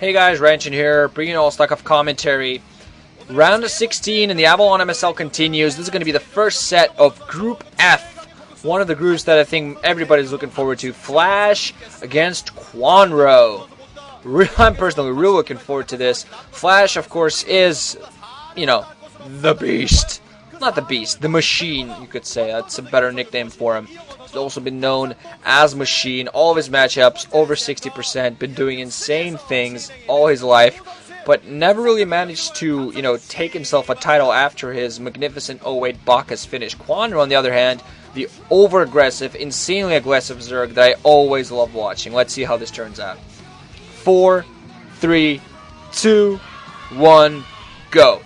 Hey guys, Ranchin here, bringing all stock of commentary. Round of 16 and the Avalon MSL continues. This is going to be the first set of Group F. One of the groups that I think everybody's looking forward to. Flash against Kwanro. I'm personally really looking forward to this. Flash, of course, is, you know, the beast. Not the beast, the machine, you could say. That's a better nickname for him. He's also been known as Machine. All of his matchups, over 60%. Been doing insane things all his life. But never really managed to, you know, take himself a title after his magnificent 08 Bacchus finish. Kwanro, on the other hand, the over-aggressive, insanely aggressive Zerg that I always love watching. Let's see how this turns out. 4, 3, 2, 1, go.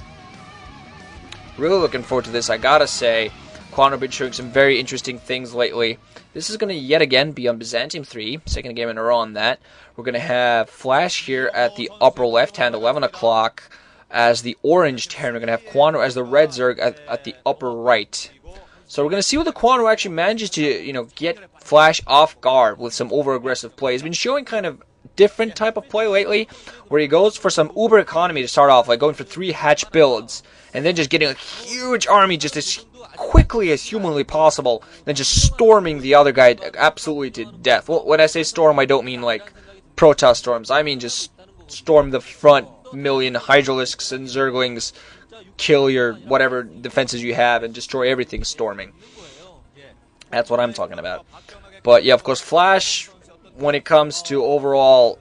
Really looking forward to this, I gotta say. Kwanro been showing some very interesting things lately. This is going to yet again be on Byzantium 3, second game in a row on that. We're going to have Flash here at the upper left hand, 11 o'clock, as the orange Terran. We're going to have Kwanro as the red Zerg at the upper right. So we're going to see what the Kwanro actually manages to, you know, get Flash off guard with some over-aggressive play. He's been showing kind of different type of play lately, where he goes for some uber economy to start off, like going for 3 hatch builds, and then just getting a huge army just as quickly as humanly possible, then just storming the other guy absolutely to death. Well, when I say storm, I don't mean like Protoss storms. I mean just storm the front, million Hydralisks and Zerglings, kill your whatever defenses you have, and destroy everything storming. That's what I'm talking about. But yeah, of course, Flash, when it comes to overall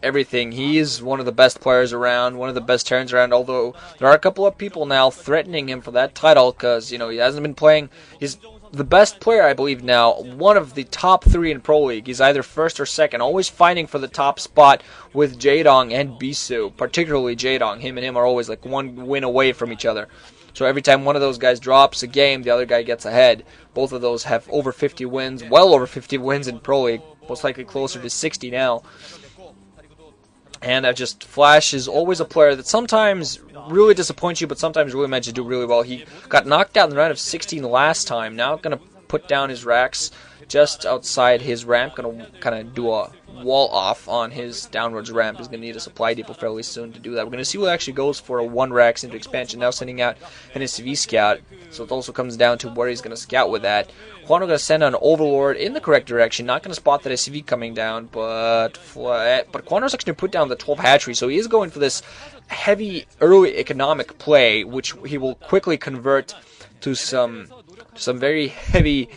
everything, he's one of the best players around, one of the best Terrans around, although there are a couple of people now threatening him for that title because, you know, he hasn't been playing. He's the best player, I believe, now, one of the top 3 in Pro League. He's either first or second, always fighting for the top spot with Jaedong and Bisu, particularly Jaedong. Him and him are always like one win away from each other. So every time one of those guys drops a game, the other guy gets ahead. Both of those have over 50 wins, well over 50 wins in Pro League, most likely closer to 60 now. And Flash is always a player that sometimes really disappoints you, but sometimes really managed to do really well. He got knocked out in the round of 16 last time. Now going to put down his racks just outside his ramp. Going to kind of do a wall off on his downwards ramp. He's going to need a supply depot fairly soon to do that. We're going to see what actually goes for a 1 racks into expansion. Now sending out an SV scout. So it also comes down to where he's going to scout with that. Kwanro going to send an Overlord in the correct direction. Not going to spot that SV coming down, but Kwanro's actually going to put down the 12 hatchery. So he is going for this heavy early economic play, which he will quickly convert to some very heavy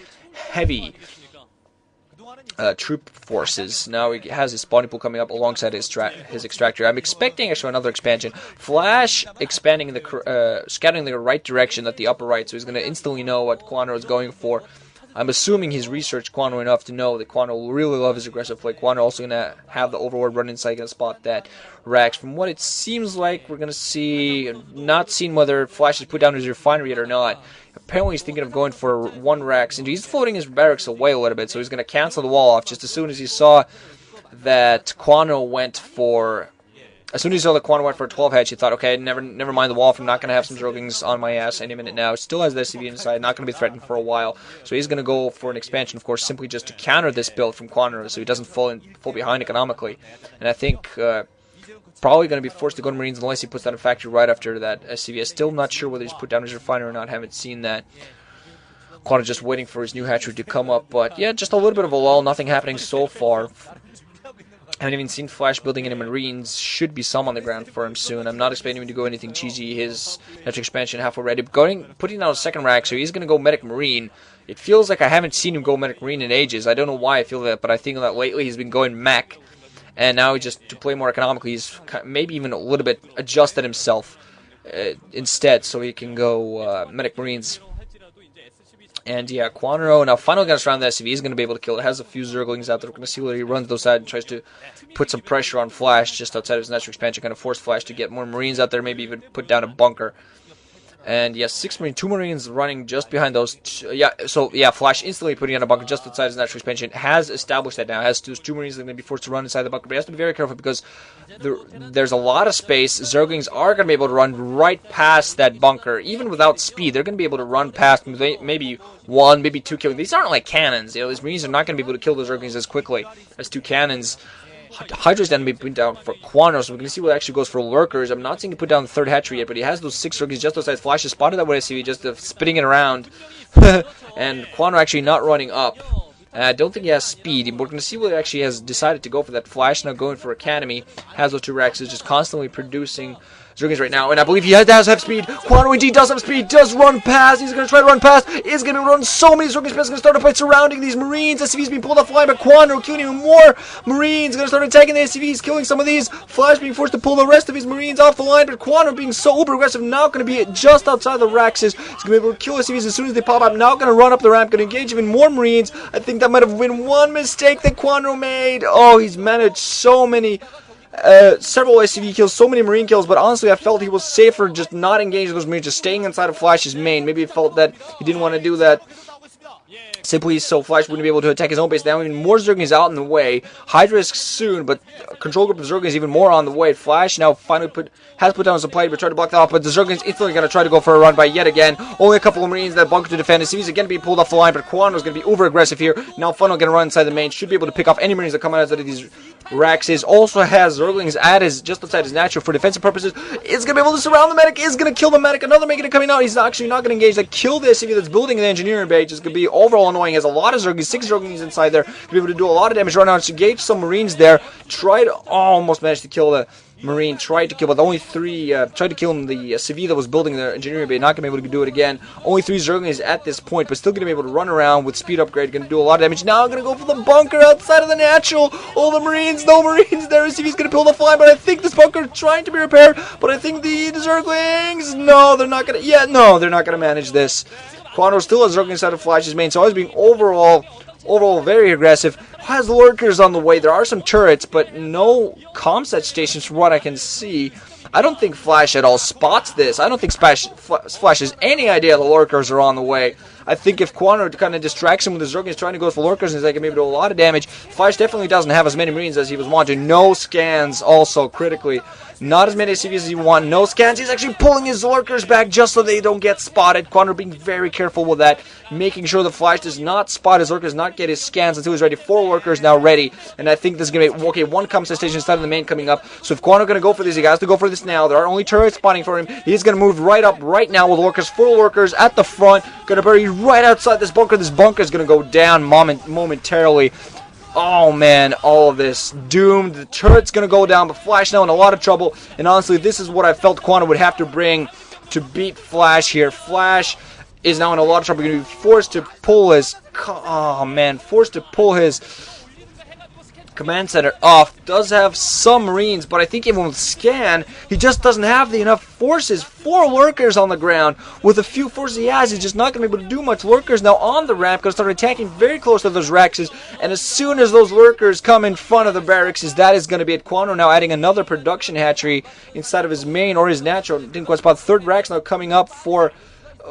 troop forces. Now he has his spawning pool coming up alongside his extractor. I'm expecting actually another expansion. Flash expanding in the scouting in the right direction at the upper right, so he's going to instantly know what Kwanro is going for. I'm assuming he's researched Kwanro enough to know that Kwanro will really love his aggressive play. Kwanro also going to have the Overlord run inside, going to spot that Rax. From what it seems like, we're going to see, not seeing whether Flash has put down his refinery yet or not. Apparently he's thinking of going for 1 Rax, and he's floating his barracks away a little bit, so he's going to cancel the wall off just as soon as he saw that Kwanro went for... As soon as he saw that Kwanro went for a 12 hatch, he thought, okay, never mind the wall. I'm not going to have some Zerglings on my ass any minute now. Still has the SCV inside, not going to be threatened for a while. So he's going to go for an expansion, of course, simply just to counter this build from Kwanro so he doesn't fall behind economically. And I think probably going to be forced to go to Marines unless he puts down a factory right after that SCV. I'm still not sure whether he's put down his refinery or not. Haven't seen that. Kwanro just waiting for his new hatchery to come up. But yeah, just a little bit of a lull. Nothing happening so far. I haven't even seen Flash building any Marines. Should be some on the ground for him soon. I'm not expecting him to go anything cheesy. His natural expansion half already. Putting down a second rack, so he's going to go Medic Marine. It feels like I haven't seen him go Medic Marine in ages. I don't know why I feel that, but I think that lately he's been going Mech. And now just to play more economically, he's maybe even a little bit adjusted himself instead, so he can go Medic Marines. And yeah, Kwanro, now finally gets around the SCV, he's going to be able to kill it. Has a few Zerglings out there. We're going to see whether he runs those out and tries to put some pressure on Flash just outside of his natural expansion, kind of force Flash to get more Marines out there, maybe even put down a bunker. And yes, 6 Marines, 2 Marines running just behind those. Flash instantly putting on a bunker just outside his natural expansion. Has established that now. Has 2 Marines that are going to be forced to run inside the bunker. But he has to be very careful because there's a lot of space. Zerglings are going to be able to run right past that bunker. Even without speed, they're going to be able to run past maybe 1, maybe 2 killing. These aren't like cannons. You know, these Marines are not going to be able to kill those Zerglings as quickly as 2 cannons. Hydra's then be put down for Kwanro, so we can see what actually goes for Lurkers. I'm not seeing him put down the third hatchery yet, but he has those 6 Zergies just outside Flash. Is spotted that way, I see, just spinning it around. And Kwanro actually not running up. And I don't think he has speed. We're going to see what he actually has decided to go for that Flash, now going for Academy. Has those 2 Rexes, just constantly producing Zergins right now, and I believe he does have speed. Kwanro indeed does have speed, does run past. He's going to try to run past. Is going to run so many Zergins. He's going to start up by surrounding these Marines. SCV's being pulled off the line, but Kwanro killing even more Marines. Going to start attacking the SCVs, killing some of these. Flash being forced to pull the rest of his Marines off the line, but Kwanro being so uber aggressive, now going to be just outside the Rexes. He's going to be able to kill SCVs as soon as they pop up. Now going to run up the ramp, going to engage even more Marines. I think that might have been one mistake that Kwanro made. Oh, he's managed so many. Several SCV kills, so many Marine kills, but honestly I felt he was safer just not engaging those Marines, just staying inside of Flash's main. Maybe he felt that he didn't want to do that simply so Flash wouldn't be able to attack his own base. Now even more Zergins out in the way. Hydra is soon, but control group of Zergins even more on the way. Flash now finally has put down some plate, but tried to block that off, but the Zergins instantly going to try to go for a run by yet again. Only a couple of Marines that bunker to defend. SCV's again being pulled off the line, but Kwanro is going to be uber aggressive here. Now Funnel going to run inside the main. Should be able to pick off any Marines that come out of these Rexes. Also has Zerglings at his, just outside his natural for defensive purposes. Is going to be able to surround the medic. Is going to kill the medic. Another medic coming out. He's actually not going to engage. That kill the SCV that's building the engineering base. It's going to be overall annoying. Has a lot of Zerglings, 6 Zerglings inside there. Going to be able to do a lot of damage right now. Engage some Marines there. Tried, almost managed to kill the Marine. Tried to kill, but only 3, tried to kill him, the CV that was building the engineering base. Not going to be able to do it again. Only 3 Zerglings at this point, but still going to be able to run around with speed upgrade. Going to do a lot of damage. Now going to go for the bunker outside of the natural. All the Marines, no Marines there. CV's going to pull the fly, but I think this bunker is trying to be repaired. But I think the Zerglings, no, they're not going to, yeah, no, they're not going to manage this. Kwanro still has Zerglings inside of Flash's main, so I was being overall very aggressive. Has Lurkers on the way. There are some turrets, but no comset stations from what I can see. I don't think Flash at all spots this. I don't think Flash has any idea the Lurkers are on the way. I think if Kwanro kind of distracts him with his Zerglings trying to go for Lurkers and they can maybe do a lot of damage, Flash definitely doesn't have as many Marines as he was wanting. No scans also critically. Not as many SCVs as he wants. No scans. He's actually pulling his Lurkers back just so they don't get spotted. Kwanro being very careful with that, making sure the Flash does not spot his Lurkers, not get his scans until he's ready. 4 Lurkers now ready, and I think this is going to be, okay, 1 comset station instead of the main coming up. So if Kwanro going to go for this, he has to go for this now. There are only turrets spawning for him. He's going to move right up right now with Lurkers. 4 Lurkers at the front. Going to bury right outside this bunker. This bunker is going to go down momentarily. Oh man, all of this doomed. The turret's gonna go down, but Flash now in a lot of trouble. And honestly, this is what I felt Kwanro would have to bring to beat Flash here. Flash is now in a lot of trouble. Gonna be forced to pull his, oh man, forced to pull his command center off. Does have some Marines, but I think even with scan, he just doesn't have the enough forces. 4 Lurkers on the ground. With the few forces he has, he's just not going to be able to do much. Lurkers now on the ramp, going to start attacking very close to those Rexes, and as soon as those Lurkers come in front of the barracks, that is going to be it. Kwanro now adding another production hatchery inside of his main or his natural. Didn't quite spot. 3rd Rex now coming up for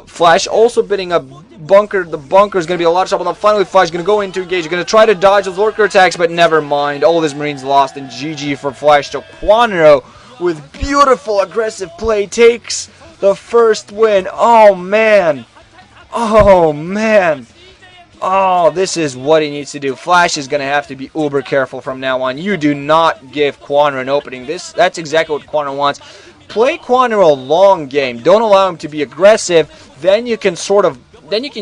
Flash, also bidding a bunker. The bunker is going to be a lot of trouble. Now finally Flash is going to go into engage. Going to try to dodge those Lurker attacks, but never mind. All of his Marines lost, and GG for Flash. So Kwanro, with beautiful aggressive play, takes the first win. Oh man. Oh man. Oh, this is what he needs to do. Flash is going to have to be uber careful from now on. You do not give Kwanro an opening. That's exactly what Kwanro wants. Play Kwanro a long game. Don't allow him to be aggressive. Then you can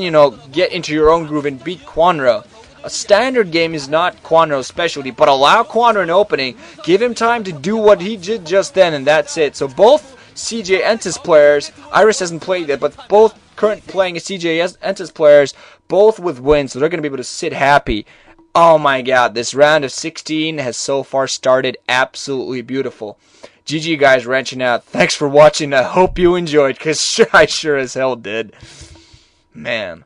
you know, get into your own groove and beat Kwanro. A standard game is not Kwanro's specialty, but allow Kwanro an opening. Give him time to do what he did just then, and that's it. So both CJ Entus players, Iris hasn't played yet, but both current playing CJ Entus players, both with wins, so they're going to be able to sit happy. Oh my god, this round of 16 has so far started absolutely beautiful. GG guys, wrenching out. Thanks for watching. I hope you enjoyed, because I sure as hell did. Man.